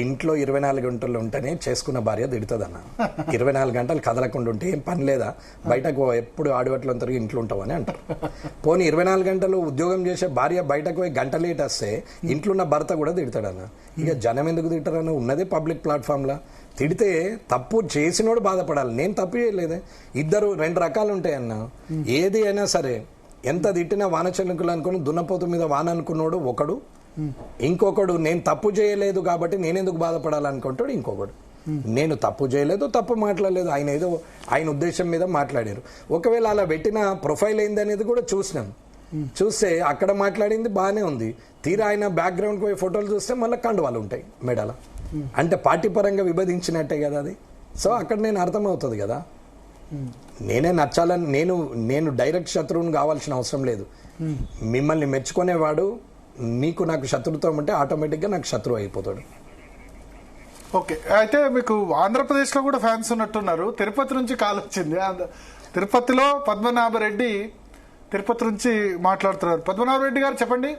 ఇంట్లో 24 గంటలు ఉంటేనే చేసుకున్న భార్య తిడుతుందన్న. 24 గంటలు కదలకుండా ఉంటే ఏం పని లేదా, బయటకు ఎప్పుడు ఆడివట్లు అంతా ఇంట్లో ఉంటామని అంటారు. పోనీ 24 గంటలు ఉద్యోగం చేసే భార్య బయటకు పోయి గంట లేట్ వస్తే ఇంట్లో ఉన్న భర్త కూడా తిడతాడన్న. ఇక జనం ఎందుకు తింటారన్న, ఉన్నదే పబ్లిక్ ప్లాట్ఫామ్లా. తిడితే తప్పు చేసినోడు బాధపడాలి, నేను తప్పు చేయలేదే. ఇద్దరు రెండు రకాలు ఉంటాయన్న. ఏది అయినా సరే ఎంత తిట్టినా వాన చెల్లుకులు అనుకుని దున్నపోతు మీద వాన అనుకున్నాడు ఒకడు, ఇంకొకడు నేను తప్పు చేయలేదు కాబట్టి నేనెందుకు బాధపడాలనుకుంటాడు ఇంకొకడు. నేను తప్పు చేయలేదు, తప్పు మాట్లాడలేదు, ఆయన ఏదో ఆయన ఉద్దేశం మీద మాట్లాడారు. ఒకవేళ అలా పెట్టిన ప్రొఫైల్ ఏంది అనేది కూడా చూసినాం. చూస్తే అక్కడ మాట్లాడింది బాగానే ఉంది, తీరా ఆయన బ్యాక్గ్రౌండ్ పోయి ఫోటోలు చూస్తే మళ్ళీ కండువాలు ఉంటాయి మెడల. అంటే పార్టీ పరంగా విభజించినట్టే కదా అది. సో అక్కడ నేను అర్థమవుతుంది కదా, నేనే నచ్చాలని నేను డైరెక్ట్ శత్రువుని కావాల్సిన అవసరం లేదు. మిమ్మల్ని మెచ్చుకునేవాడు మీకు నాకు శత్రుత్వం అంటే ఆటోమేటిక్గా నాకు శత్రువు అయిపోతాడు. ఓకే, అయితే మీకు ఆంధ్రప్రదేశ్లో కూడా ఫ్యాన్స్ ఉన్నట్టున్నారు. తిరుపతి నుంచి కాల్ వచ్చింది. తిరుపతిలో పద్మనాభరెడ్డి తిరుపతి నుంచి మాట్లాడుతున్నారు. పద్మనాభరెడ్డి గారు చెప్పండి.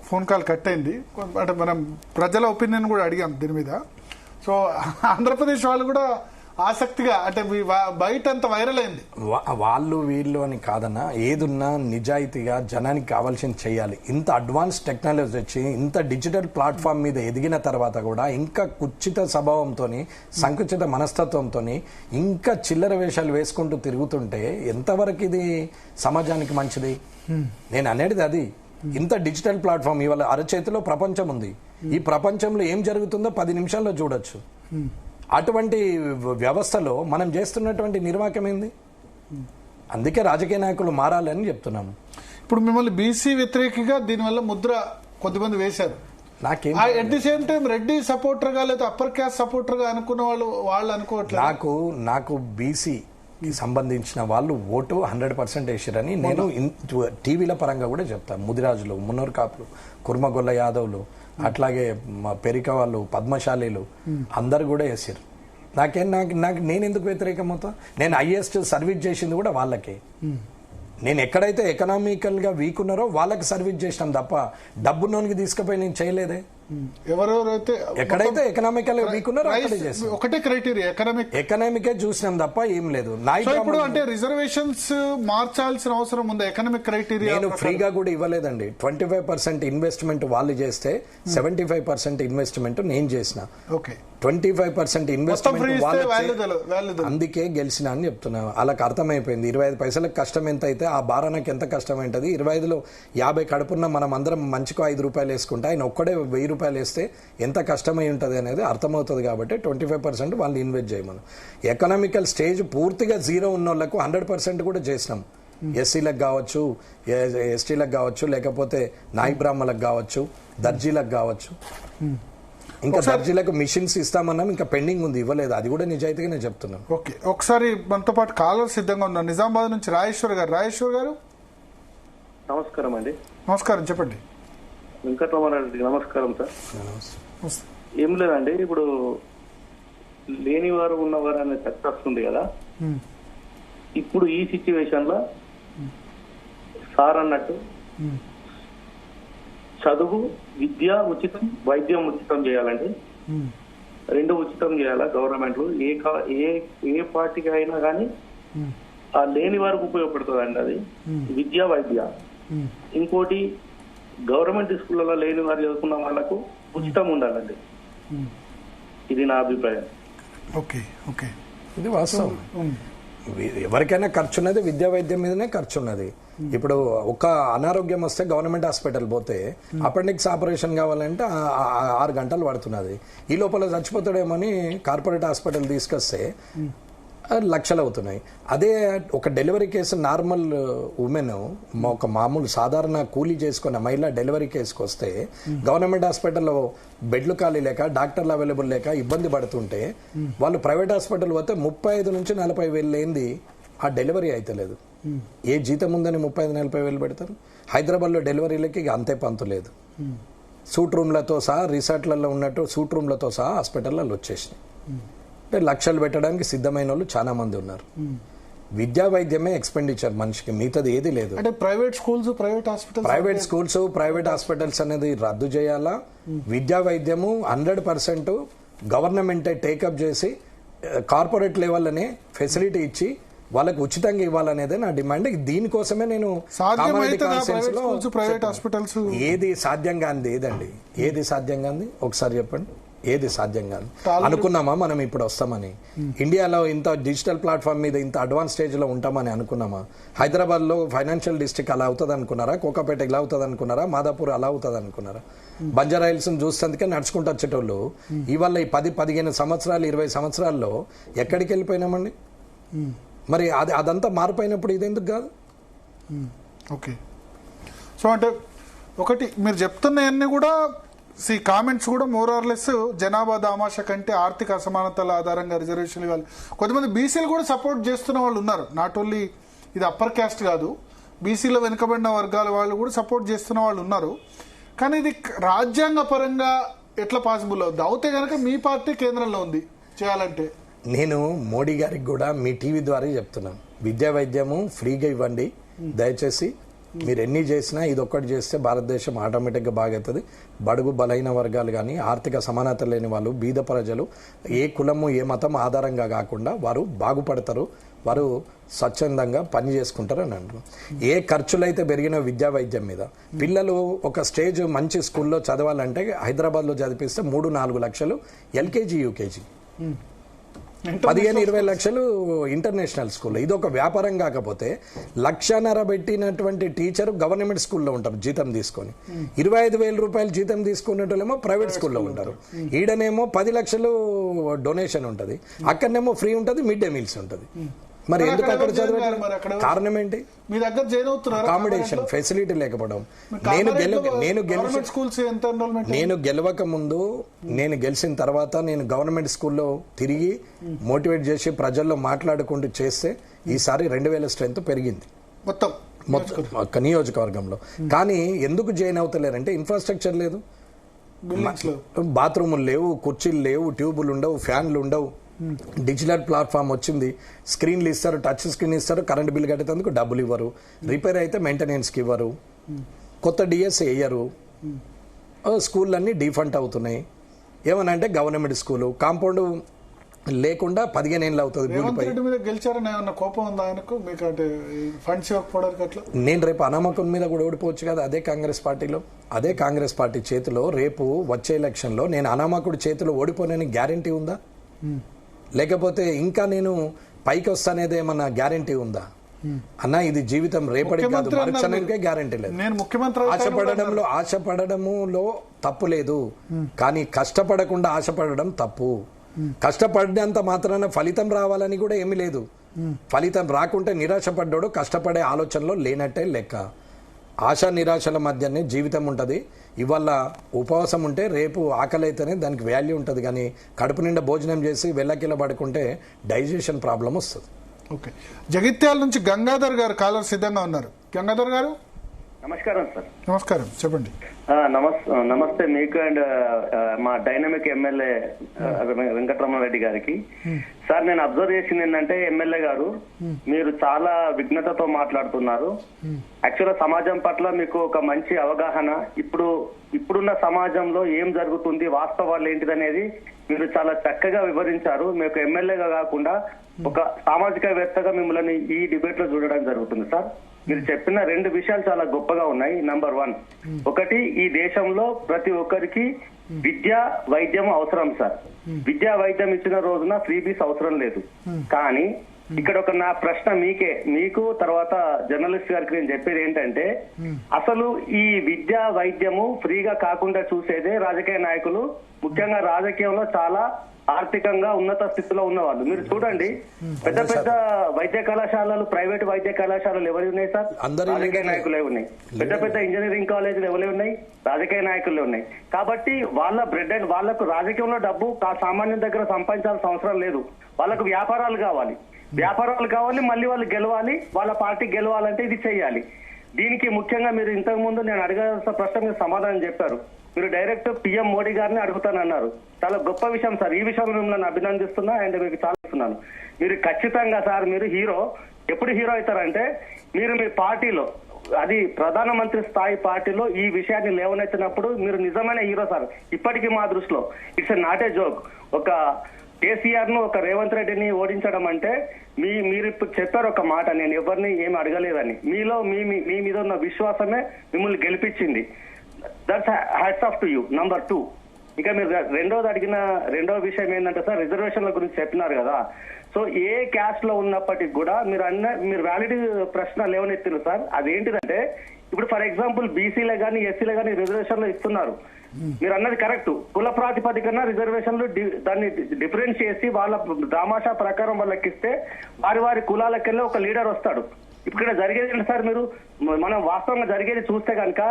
ఫోన్ కాల్ కట్ అయింది. అంటే మనం ప్రజల ఒపీనియన్ కూడా అడిగాం దీని మీద. సో ఆంధ్రప్రదేశ్ వాళ్ళు కూడా ఆసక్తిగా, అంటే బయట అంత వైరల్ అయింది. వాళ్ళు వీళ్ళు అని కాదన్నా, ఏదున్నా నిజాయితీగా జనానికి కావాల్సింది చేయాలి. ఇంత అడ్వాన్స్ టెక్నాలజీ వచ్చి ఇంత డిజిటల్ ప్లాట్ఫామ్ మీద ఎదిగిన తర్వాత కూడా ఇంకా కుచిత స్వభావంతో, సంకుచిత మనస్తత్వంతో ఇంకా చిల్లర వేషాలు వేసుకుంటూ తిరుగుతుంటే ఎంతవరకు ఇది సమాజానికి మంచిది? నేను అనేది అది. ఇంత డిజిటల్ ప్లాట్ఫామ్ ఇవాళ అరచేతిలో ప్రపంచం ఉంది. ఈ ప్రపంచంలో ఏం జరుగుతుందో 10 నిమిషాల్లో చూడొచ్చు. అటువంటి వ్యవస్థలో మనం చేస్తున్నటువంటి నిర్వాహకం ఏంది? అందుకే రాజకీయ నాయకులు మారాలని చెప్తున్నాము. ఇప్పుడు మిమ్మల్ని బీసీ వ్యతిరేకిగా దీనివల్ల ముద్ర కొద్దిమంది వేశారు. నాకేం at the same time Reddy supporter గా లేదా అప్పర్ క్యాస్ట్ సపోర్టర్ గా అనుకున్న వాళ్ళు అనుకోవట్లేదు. నాకు బీసీ సంబంధించిన వాళ్ళు ఓటు 100% వేసారని నేను టీవీల పరంగా కూడా చెప్తాను. ముదిరాజులు, మున్నూరు కాపులు, కుర్మగొల్ల యాదవ్లు, అట్లాగే పెరిక వాళ్ళు, పద్మశాలీలు అందరు కూడా వేసారు. నేను ఎందుకు వ్యతిరేకమవుతా? నేను హైయెస్ట్ సర్వీస్ చేసింది కూడా వాళ్ళకే. నేను ఎక్కడైతే ఎకనామికల్ గా వీక్ ఉన్నారో వాళ్ళకి సర్వీస్ చేసినాం తప్ప డబ్బున్నోనికి తీసుకుపోయి నేను చేయలేదే. ఎవరెవరైతే ఎక్కడైతే ఎకనామికల్ వీక్ ఉన్నారో అక్కడే చేస్తాం. ఒకటే క్రైటీరియా ఎకనామికే చూసినాం తప్ప ఏం లేదు. ఇప్పుడు అంటే రిజర్వేషన్స్ మార్చాల్సిన అవసరం ఉంది. ఎకనామిక్ క్రైటీరియా నేను ఫ్రీగా కూడా ఇవ్వలేదండి. 25% ఇన్వెస్ట్మెంట్ వాళ్ళు చేస్తే 75% ఇన్వెస్ట్మెంట్ నేను చేసిన. 25% ఇన్వెస్ట్మెంట్ వాళ్ళు, అందుకే గెలిచిన అని చెప్తున్నా. వాళ్ళకి అర్థమైపోయింది 25 పైసలకు కష్టం ఎంత అయితే ఆ బారానికి ఎంత కష్టం ఏంటది. 25లో 50 కడుపున్న మనం అందరం మంచికో 5 రూపాయలు వేసుకుంటే ఆయన ఒక్కడే 1000 రూపాయలు వేస్తే ఎంత కష్టమై ఉంటుంది అనేది అర్థమవుతుంది. కాబట్టి 25% వాళ్ళు ఇన్వెస్ట్ చేయమను. ఎకనామికల్ స్టేజ్ పూర్తిగా జీరో ఉన్న వాళ్ళకు 100% కూడా చేసినాం. ఎస్సీలకు కావచ్చు, ఎస్టీలకు కావచ్చు, లేకపోతే నాయి బ్రాహ్మణులకు కావచ్చు, దర్జీలకు కావచ్చు. ఇంకా దర్జీలకు మిషన్స్ ఇస్తామన్నాం, ఇంకా పెండింగ్ ఉంది, ఇవ్వలేదు. అది కూడా నిజాయితీగా నేను చెప్తున్నాను. ఓకే, ఒకసారి మనతో పాటు కాలర్ సిద్ధంగా ఉన్నారు. నిజామాబాద్ నుంచి రాజేశ్వర్ గారు. రాజేశ్వర్ గారు నమస్కారం అండి. నమస్కారం, చెప్పండి. వెంకటరామారెడ్డి నమస్కారం సార్. ఏం లేదండి, ఇప్పుడు లేనివారు ఉన్నవారు అనే చర్చ వస్తుంది కదా. ఇప్పుడు ఈ సిచ్యువేషన్ లో సార్ అన్నట్టు చదువు, విద్య ఉచితం, వైద్యం ఉచితం చేయాలండి. 2 ఉచితం చేయాలా గవర్నమెంట్లు. ఏ పార్టీకి అయినా కానీ ఆ లేని వారికి ఉపయోగపడుతుంది అండి అది విద్య, వైద్య. ఇంకోటి గవర్నమెంట్ స్కూళ్ళలో లేని వారు చదువుకున్న వాళ్ళకు ఉచితం ఉండాలండి. ఇది నా అభిప్రాయం. ఓకే ఓకే, ఇది వాస్తవం. ఎవరికైనా ఖర్చు ఉన్నది విద్యా వైద్యం మీదనే ఖర్చు ఉన్నది. ఇప్పుడు ఒక అనారోగ్యం వస్తే గవర్నమెంట్ హాస్పిటల్ పోతే అపెండిక్స్ ఆపరేషన్ కావాలంటే 6 గంటలు పడుతున్నది. ఈ లోపల చచ్చిపోతాడేమని కార్పొరేట్ హాస్పిటల్ తీసుకొస్తే లక్షలు అవుతున్నాయి. అదే ఒక డెలివరీ కేసు నార్మల్ ఉమెన్, ఒక మామూలు సాధారణ కూలీ చేసుకున్న మహిళ డెలివరీ కేసుకు వస్తే గవర్నమెంట్ హాస్పిటల్లో బెడ్లు ఖాళీ లేక, డాక్టర్లు అవైలబుల్ లేక ఇబ్బంది పడుతుంటే వాళ్ళు ప్రైవేట్ హాస్పిటల్ పోతే 35 నుంచి 40 వేలు లేనిది ఆ డెలివరీ అయితలేదు. ఏ జీతం ఉందని 35-40 వేలు పెడతారు? హైదరాబాద్లో డెలివరీలకి అంతే పంతు లేదు. సూట్ రూమ్లతో సహా, రిసార్ట్లలో ఉన్నట్టు సూట్ రూమ్లతో సహా హాస్పిటల్లో వచ్చేసినాయి. అంటే లక్షలు పెట్టడానికి సిద్ధమైన వాళ్ళు చాలా మంది ఉన్నారు. విద్యా వైద్యమే ఎక్స్పెండిచర్ మనిషికి, మిగతాది ఏది లేదు. అంటే ప్రైవేట్ స్కూల్స్, ప్రైవేట్ హాస్పిటల్స్ అనేది రద్దు చేయాలా, విద్యా వైద్యము 100% గవర్నమెంటే టేకప్ చేసి కార్పొరేట్ లెవెల్లోనే ఫెసిలిటీ ఇచ్చి వాళ్ళకి ఉచితంగా ఇవ్వాలనేదే నా డిమాండ్. దీనికోసమే నేను ప్రైవేట్ హాస్పిటల్స్ ఏది సాధ్యం కాంది ఏదండి, ఏది సాధ్యం కాంది ఒకసారి చెప్పండి, ఏది సాధ్యం కాదు అనుకున్నామా మనం ఇప్పుడు వస్తామని? ఇండియాలో ఇంత డిజిటల్ ప్లాట్ఫామ్ మీద ఇంత అడ్వాన్స్ స్టేజ్ లో ఉంటామని అనుకున్నామా? హైదరాబాద్ లో ఫైనాన్షియల్ డిస్ట్రిక్ట్ అలా అవుతుంది అనుకున్నారా? కోకాపేట ఇలా అవుతుంది అనుకున్నారా? మాదాపూర్ అలా అవుతుంది అనుకున్నారా? బంజారా హిల్స్ చూస్తుందికే నడుచుకుంటూ వచ్చేటోళ్ళు ఇవాళ ఈ 10-15 సంవత్సరాలు 20 సంవత్సరాల్లో ఎక్కడికి వెళ్ళిపోయినామండి? మరి అదంతా మారిపోయినప్పుడు ఇదెందుకు కాదు? ఓకే, సో అంటే ఒకటి మీరు చెప్తున్నవన్నీ కూడా కామెంట్స్ కూడా మోర్ ఆర్ లెస్ జనాభా దామాష కంటే ఆర్థిక అసమానతల ఆధారంగా రిజర్వేషన్ ఇవ్వాలి. కొంతమంది బీసీలు కూడా సపోర్ట్ చేస్తున్న వాళ్ళు ఉన్నారు. నాట్ ఓన్లీ ఇది అప్పర్ క్యాస్ట్ కాదు, బీసీలో వెనుకబడిన వర్గాల వాళ్ళు కూడా సపోర్ట్ చేస్తున్న వాళ్ళు ఉన్నారు. కానీ ఇది రాజ్యాంగ పరంగా ఎట్లా పాసిబుల్ అవుతుంది? అవుతే కనుక మీ పార్టీ కేంద్రంలో ఉంది చేయాలంటే. నేను మోడీ గారికి కూడా మీ టీవీ ద్వారా చెప్తున్నాను, విద్యా వైద్యము ఫ్రీగా ఇవ్వండి దయచేసి. మీరు ఎన్ని చేసినా ఇది ఒక్కటి చేస్తే భారతదేశం ఆటోమేటిక్గా బాగవుతుంది. బడుగు బలహీన వర్గాలు కానీ, ఆర్థిక సమానత లేని వాళ్ళు, బీద ప్రజలు, ఏ కులము ఏ మతం ఆధారంగా కాకుండా వారు బాగుపడతారు, వారు స్వచ్ఛందంగా పని చేసుకుంటారు అని అంటారు. ఏ ఖర్చులైతే పెరిగిన విద్యా వైద్యం మీద, పిల్లలు ఒక స్టేజ్ మంచి స్కూల్లో చదవాలంటే హైదరాబాద్లో చదివిస్తే 3-4 లక్షలు ఎల్కేజీ యూకేజీ, 15-20 లక్షలు ఇంటర్నేషనల్ స్కూల్. ఇది ఒక వ్యాపారం కాకపోతే 1,50,000 పెట్టినటువంటి టీచర్ గవర్నమెంట్ స్కూల్లో ఉంటారు జీతం తీసుకొని, 25,000 రూపాయలు జీతం తీసుకునేటోళ్ళేమో ప్రైవేట్ స్కూల్లో ఉంటారు. ఈడనేమో 10 లక్షలు డొనేషన్ ఉంటుంది, అక్కడనేమో ఫ్రీ ఉంటుంది, మిడ్ డే మీల్స్ ఉంటుంది. మరి ఎందుకు అక్కడ చదవడం? కారణం ఏంటి? మీ దగ్గర జాయిన్ అవుతున్నారు, అకామిడేషన్ ఫెసిలిటీ లేకపోవడం. నేను గెలవక ముందు, నేను గెలిచిన తర్వాత నేను గవర్నమెంట్ స్కూల్లో తిరిగి మోటివేట్ చేసి ప్రజల్లో మాట్లాడుకుంటూ చేస్తే ఈసారి 2,000 స్ట్రెంత్ పెరిగింది మొత్తం ఒక్క నియోజకవర్గంలో. కానీ ఎందుకు జాయిన్ అవుతలేరంటే ఇన్ఫ్రాస్ట్రక్చర్ లేదు, బాత్రూములు లేవు, కుర్చీలు లేవు, ట్యూబులు ఉండవు, ఫ్యాన్లు ఉండవు. డిజిటల్ ప్లాట్ఫామ్ వచ్చింది, స్క్రీన్లు ఇస్తారు, టచ్ స్క్రీన్ ఇస్తారు, కరెంట్ బిల్ కట్టేందుకు డబ్బులు ఇవ్వరు, రిపేర్ అయితే మెయింటెనెన్స్కి ఇవ్వరు, కొత్త డిఎస్ వేయరు, స్కూళ్ళన్నీ డీఫంట్ అవుతున్నాయి. ఏమనంటే గవర్నమెంట్ స్కూలు కాంపౌండ్ లేకుండా 15 ఏళ్ళు అవుతుంది. నేను రేపు అనామకం మీద కూడా ఓడిపోవచ్చు కదా, అదే కాంగ్రెస్ పార్టీలో, అదే కాంగ్రెస్ పార్టీ చేతిలో. రేపు వచ్చే ఎలక్షన్ లో నేను అనామకుడి చేతిలో ఓడిపోనని గ్యారంటీ ఉందా? లేకపోతే ఇంకా నేను పైకి వస్తానేది ఏమన్నా గ్యారంటీ ఉందా? అన్న ఇది జీవితం, రేపటికి కాదు మరుక్షణంకే గ్యారంటీ లేదు. ఆశపడడంలో తప్పు లేదు, కానీ కష్టపడకుండా ఆశపడడం తప్పు. కష్టపడినంత మాత్రాన ఫలితం రావాలని కూడా ఏమీ లేదు. ఫలితం రాకుంటే నిరాశపడ్డాడు కష్టపడే ఆలోచనలో లేనట్టే లెక్క. ఆశ నిరాశల మధ్యనే జీవితం ఉంటుంది. ఇవాళ ఉపవాసం ఉంటే రేపు ఆకలి అయితేనే దానికి వాల్యూ ఉంటుంది, కానీ కడుపు నిండా భోజనం చేసి వెళ్ళకిల పడుకుంటే డైజెషన్ ప్రాబ్లం వస్తుంది. ఓకే, జగిత్యాల నుంచి గంగాధర్ గారు కాలర్ సిద్ధంగా ఉన్నారు. గంగాధర్ గారు నమస్కారం సార్. నమస్కారం, చెప్పండి. నమస్తే మీకు అండ్ మా డైనమిక్ ఎమ్మెల్యే వెంకటరమణారెడ్డి గారికి. సార్ నేను అబ్జర్వ్ చేసింది ఏంటంటే ఎమ్మెల్యే గారు మీరు చాలా విఘ్నతతో మాట్లాడుతున్నారు. యాక్చువల్గా సమాజం పట్ల మీకు ఒక మంచి అవగాహన, ఇప్పుడున్న సమాజంలో ఏం జరుగుతుంది, వాస్తవాలు ఏంటిదనేది మీరు చాలా చక్కగా వివరించారు. మీకు ఎమ్మెల్యేగా కాకుండా ఒక సామాజికవేత్తగా మిమ్మల్ని ఈ డిబేట్ లో చూడడం జరుగుతుంది సార్. మీరు చెప్పిన 2 విషయాలు చాలా గొప్పగా ఉన్నాయి. నంబర్ 1, ఒకటి ఈ దేశంలో ప్రతి ఒక్కరికి విద్యా వైద్యం అవసరం సార్. విద్యా వైద్యం ఇచ్చిన రోజున ఫ్రీబీస్ అవసరం లేదు. కానీ ఇక్కడ ఒక నా ప్రశ్న మీకు తర్వాత జర్నలిస్ట్ గారికి నేను చెప్పేది ఏంటంటే, అసలు ఈ విద్యా వైద్యము ఫ్రీగా కాకుండా చూసేదే రాజకీయ నాయకులు, ముఖ్యంగా రాజకీయంలో చాలా ఆర్థికంగా ఉన్నత స్థితిలో ఉన్నవాళ్ళు. మీరు చూడండి, పెద్ద పెద్ద వైద్య కళాశాలలు, ప్రైవేట్ వైద్య కళాశాలలు ఎవరి ఉన్నాయి సార్? రాజకీయ నాయకులే ఉన్నాయి. పెద్ద పెద్ద ఇంజనీరింగ్ కాలేజీలు ఎవరే ఉన్నాయి? రాజకీయ నాయకులే ఉన్నాయి. కాబట్టి వాళ్ళ బ్రెడ్ అండ్ వాళ్ళకు రాజకీయంలో డబ్బు సామాన్యుల దగ్గర సంపాదించాల్సిన అవసరం లేదు. వాళ్ళకు వ్యాపారాలు కావాలి, మళ్ళీ వాళ్ళు గెలవాలి, వాళ్ళ పార్టీ గెలవాలంటే ఇది చెయ్యాలి. దీనికి ముఖ్యంగా మీరు ఇంతకు ముందు నేను అడగాల్సిన ప్రశ్న మీరు సమాధానం చెప్పారు. మీరు డైరెక్ట్ పిఎం మోడీ గారిని అడుగుతానన్నారు. చాలా గొప్ప విషయం సార్. ఈ విషయంలో మిమ్మల్ని అభినందిస్తున్నా అండ్ మీకు చాలా ఇస్తున్నాను. మీరు ఖచ్చితంగా సార్, మీరు హీరో. ఎప్పుడు హీరో అవుతారంటే మీరు మీ పార్టీలో, అది ప్రధానమంత్రి స్థాయి పార్టీలో ఈ విషయాన్ని లేవనెత్తినప్పుడు మీరు నిజమైన హీరో సార్. ఇప్పటికీ మా దృష్టిలో ఇట్స్ నాట్ ఏ జోక్. ఒక కేసీఆర్ ను, ఒక రేవంత్ రెడ్డిని ఓడించడం అంటే మీరు ఇప్పుడు చెప్పారు ఒక మాట, నేను ఎవరిని ఏమి అడగలేదని. మీలో మీ మీద ఉన్న విశ్వాసమే మిమ్మల్ని గెలిపించింది. That's hats off to you. Number 2, ఇక మీరు రెండో విషయం ఏంటంటే సార్, రిజర్వేషన్ల గురించి చెప్పినారు కదా. సో ఏ క్యాస్ట్ లో ఉన్నప్పటికీ కూడా మీరు వ్యాలిడ్ ప్రశ్న లేవనెత్తినారు సార్. అదేంటిదంటే ఇప్పుడు ఫర్ ఎగ్జాంపుల్ బీసీలే కానీ ఎస్సీలే కానీ రిజర్వేషన్లు ఇస్తున్నారు. మీరు అన్నది కరెక్ట్. కుల ప్రాతిపదికన రిజర్వేషన్లు దాన్ని డిఫరెన్స్ చేసి వాళ్ళ దామాషా ప్రకారం వాళ్ళకి ఇస్తే వారి కులాలకెళ్ళి ఒక లీడర్ వస్తాడు. ఇక్కడ జరిగేది సార్, మనం వాస్తవంగా జరిగేది చూస్తే కనుక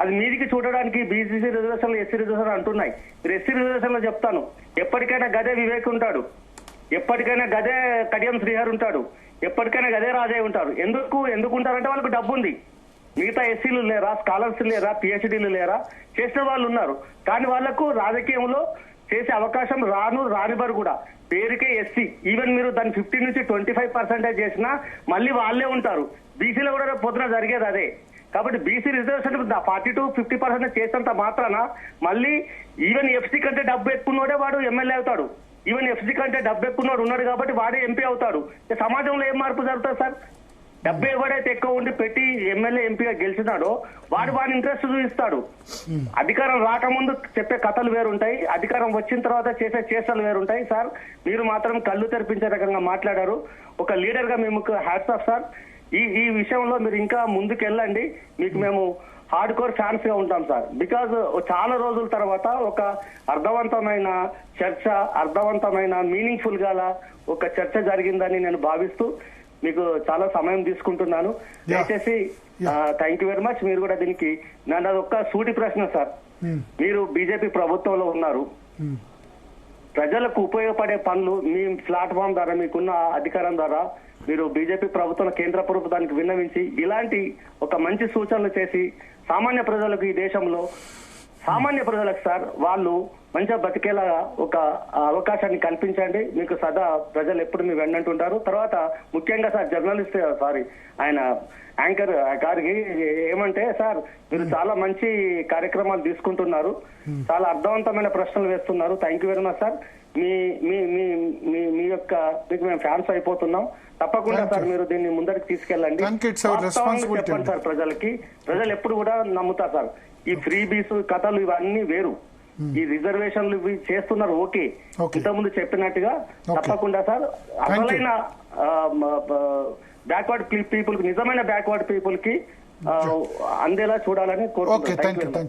అది మీదికి చూడడానికి బీసీసీ రిజర్వేషన్లు, ఎస్సీ రిజర్వేషన్ అంటున్నాయి. మీరు ఎస్సీ రిజర్వేషన్ లో చెప్తాను, ఎప్పటికైనా గదే వివేక్ ఉంటాడు, ఎప్పటికైనా గదే కడియం శ్రీహర్ ఉంటాడు, ఎప్పటికైనా గదే రాజయ్య ఉంటారు. ఎందుకు ఉంటారంటే వాళ్ళకు డబ్బు ఉంది. మిగతా ఎస్సీలు లేరా, స్కాలర్స్ లేరా, పిహెచ్డీలు లేరా, చేసిన వాళ్ళు ఉన్నారు. కానీ వాళ్లకు రాజకీయంలో చేసే అవకాశం రానివ్వరు కూడా. పేరుకే ఎస్సీ. ఈవెన్ మీరు దాన్ని 15 నుంచి 25% చేసినా మళ్ళీ వాళ్ళే ఉంటారు. బీసీలో కూడా పొద్దున జరిగేది అదే. కాబట్టి బీసీ రిజర్వేషన్ 40 to 50% చేసినంత మాత్రాన మళ్ళీ ఈవెన్ ఎఫ్సీ కంటే డబ్బు ఎక్కున్నోడే వాడు ఎమ్మెల్యే అవుతాడు. ఈవెన్ ఎఫ్సీ కంటే డబ్బు ఎక్కున్నోడు ఉన్నాడు కాబట్టి వాడే ఎంపీ అవుతాడు. సమాజంలో ఏం మార్పు జరుగుతుంది సార్? డబ్బు ఎవడైతే ఎక్కువ ఉండి పెట్టి ఎమ్మెల్యే ఎంపీగా గెలిచినాడో వాడి ఇంట్రెస్ట్ చూపిస్తాడు. అధికారం రాకముందు చెప్పే కథలు వేరుంటాయి, అధికారం వచ్చిన తర్వాత చేసే చేష్టలు వేరుంటాయి. సార్ మీరు మాత్రం కళ్ళు తెరిపించే రకంగా మాట్లాడారు. ఒక లీడర్ గా మేము హ్యాట్స్ ఆఫ్ సార్. ఈ విషయంలో మీరు ఇంకా ముందుకు వెళ్ళండి. మీకు మేము హార్డ్ కోర్ ఫ్యాన్స్ గా ఉంటాం సార్. బికాజ్ చాలా రోజుల తర్వాత ఒక అర్థవంతమైన చర్చ, అర్థవంతమైన మీనింగ్ఫుల్ గా ఒక చర్చ జరిగిందని నేను భావిస్తూ మీకు చాలా సమయం తీసుకుంటున్నాను. దయచేసి థ్యాంక్ యూ వెరీ మచ్. మీరు కూడా దీనికి నన్ను ఒక సూటి ప్రశ్న సార్. మీరు బీజేపీ ప్రభుత్వంలో ఉన్నారు, ప్రజలకు ఉపయోగపడే పనులు మీ ప్లాట్ఫామ్ ద్వారా, మీకున్న అధికారం ద్వారా మీరు బీజేపీ ప్రభుత్వం, కేంద్ర ప్రభుత్వానికి విన్నవించి ఇలాంటి ఒక మంచి సూచనలు చేసి సామాన్య ప్రజలకు, ఈ దేశంలో సామాన్య ప్రజలకు సార్ వాళ్ళు మంచిగా బతికేలా ఒక అవకాశాన్ని కల్పించండి. మీకు సదా ప్రజలు ఎప్పుడు మీ వెన్నంటుంటారు. తర్వాత ముఖ్యంగా సార్ ఆయన యాంకర్ గారికి ఏమంటే సార్, మీరు చాలా మంచి కార్యక్రమాలు తీసుకుంటున్నారు, చాలా అర్థవంతమైన ప్రశ్నలు వేస్తున్నారు. Thank you very much sir. మీ యొక్క మీకు మేము ఫ్యాన్స్ అయిపోతున్నాం. తప్పకుండా సార్ మీరు దీన్ని ముందరికి తీసుకెళ్ళండి. చెప్పండి సార్ ప్రజలకి. ప్రజలు ఎప్పుడు కూడా నమ్ముతారు సార్. ఈ ఫ్రీ బీస్ కథలు ఇవన్నీ వేరు, ఈ రిజర్వేషన్లు ఇవి చేస్తున్నారు. ఓకే, ఇంతకుముందు చెప్పినట్టుగా తప్పకుండా సార్ అసలైన బ్యాక్వర్డ్ పీపుల్ కి, నిజమైన బ్యాక్వర్డ్ పీపుల్ కి అందేలా చూడాలని కోరుకుంటున్నాను.